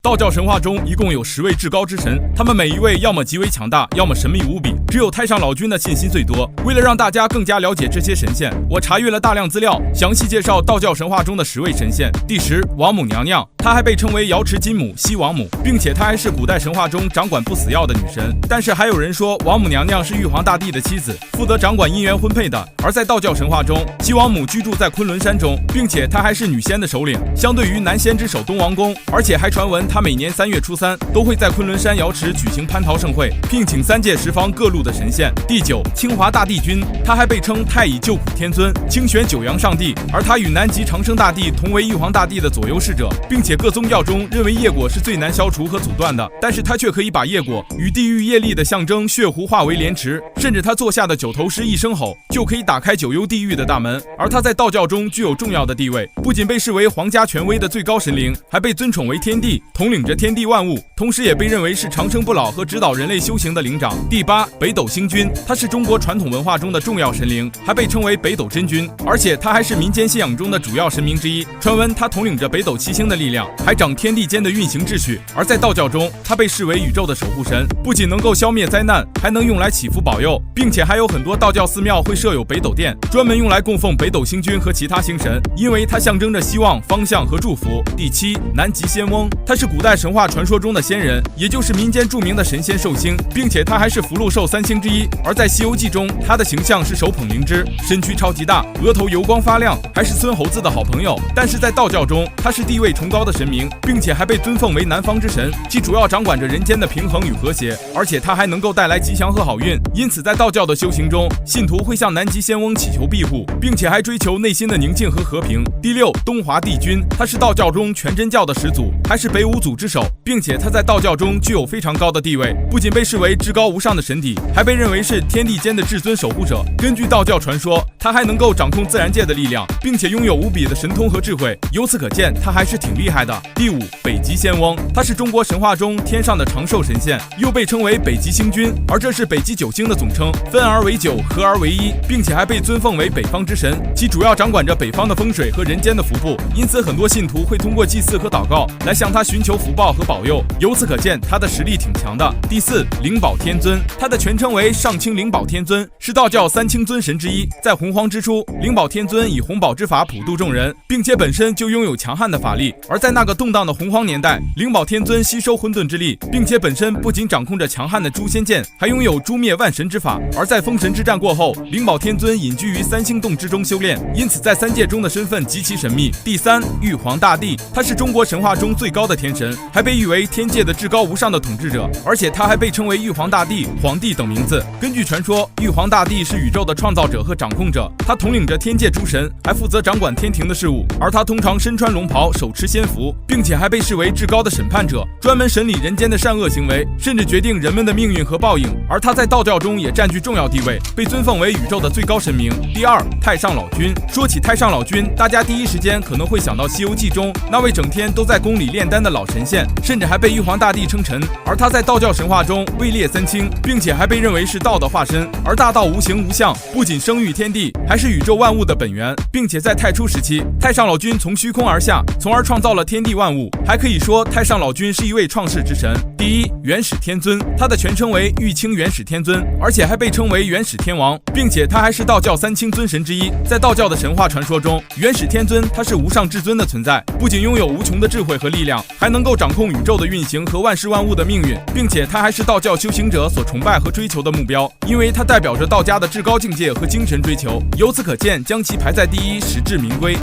道教神话中一共有10位至高之神，他们每一位要么极为强大，要么神秘无比，只有太上老君的信心最多。为了让大家更加了解这些神仙，我查阅了大量资料，详细介绍道教神话中的10位神仙。第10，王母娘娘，她还被称为瑶池金母、西王母，并且她还是古代神话中掌管不死药的女神。但是还有人说，王母娘娘是玉皇大帝的妻子，负责掌管姻缘婚配的。而在道教神话中，西王母居住在昆仑山中，并且她还是女仙的首领，相对于男仙之首东王公，而且还传闻他每年3月初3都会在昆仑山瑶池举行蟠桃盛会，聘请3界10方各路的神仙。第9，清华大帝君，他还被称太乙救苦天尊、清玄九阳上帝，而他与南极长生大帝同为玉皇大帝的左右侍者，并且各宗教中认为业果是最难消除和阻断的，但是他却可以把业果与地狱业力的象征血湖化为莲池，甚至他坐下的9头狮一声吼就可以打开9幽地狱的大门。而他在道教中具有重要的地位，不仅被视为皇家权威的最高神灵，还被尊宠为天帝，统领着天地万物，同时也被认为是长生不老和指导人类修行的灵长。第8，北斗星君，他是中国传统文化中的重要神灵，还被称为北斗真君，而且他还是民间信仰中的主要神明之一。传闻他统领着北斗七星的力量，还掌天地间的运行秩序。而在道教中，他被视为宇宙的守护神，不仅能够消灭灾难，还能用来祈福保佑，并且还有很多道教寺庙会设有北斗殿，专门用来供奉北斗星君和其他星神，因为它象征着希望、方向和祝福。第7，南极仙翁，他是古代神话传说中的仙人，也就是民间著名的神仙寿星，并且他还是福禄寿3星之一。而在《西游记》中，他的形象是手捧灵芝，身躯超级大，额头油光发亮，还是孙猴子的好朋友。但是在道教中，他是地位崇高的神明，并且还被尊奉为南方之神，其主要掌管着人间的平衡与和谐，而且他还能够带来吉祥和好运。因此在道教的修行中，信徒会向南极仙翁祈求庇护，并且还追求内心的宁静和和平。第6，东华帝君，他是道教中全真教的始祖，还是北五祖之首，并且他在道教中具有非常高的地位，不仅被视为至高无上的神体，还被认为是天地间的至尊守护者。根据道教传说，他还能够掌控自然界的力量，并且拥有无比的神通和智慧，由此可见他还是挺厉害的。第5，北极仙翁，他是中国神话中天上的长寿神仙，又被称为北极星君，而这是北极9星的总称，分而为9，合而为一，并且还被尊奉为北方之神，其主要掌管着北方的风水和人间的福布，因此很多信徒会通过祭祀和祷告来向他寻求福报和保佑，由此可见他的实力挺强的。第4，灵宝天尊，他的全称为上清灵宝天尊，是道教3清尊神之一。在洪荒之初，灵宝天尊以洪宝之法普度众人，并且本身就拥有强悍的法力。而在那个动荡的洪荒年代，灵宝天尊吸收混沌之力，并且本身不仅掌控着强悍的诛仙剑，还拥有诛灭万神之法。而在封神之战过后，灵宝天尊隐居于3星洞之中修炼，因此在3界中的身份极其神秘。第3，玉皇大帝，他是中国神话中最高的天神，还被誉为天界的至高无上的统治者，而且他还被称为玉皇大帝、皇帝等名字。根据传说，玉皇大帝是宇宙的创造者和掌控者，他统领着天界诸神，还负责掌管天庭的事务，而他通常身穿龙袍，手持仙符，并且还被视为至高的审判者，专门审理人间的善恶行为，甚至决定人们的命运和报应。而他在道教中也占据重要地位，被尊奉为宇宙的最高神明。第2，太上老君。说起太上老君，大家第一时间可能会想到《西游记》中那位整天都在宫里炼丹的老神仙，甚至还被玉皇大帝称臣。而他在道教神话中位列3清，并且还被认为是道的化身。而大道无形无相，不仅生育天地，还是宇宙万物的本源，并且在太初时期，太上老君从虚空而下，从而创造了天地万物。还可以说太上老君是一位创世之神。第1，元始天尊，他的全称为玉清元始天尊，而且还被称为元始天王，并且他还是道教3清尊神之一。在道教的神话传说中，元始天尊他是无上至尊的存在，不仅拥有无穷的智慧和力量，还能够掌控宇宙的运行和万事万物的命运，并且他还是道教修行者所崇拜和追求的目标，因为他代表着道家的至高境界和精神追求，由此可见将其排在第1，实至名归。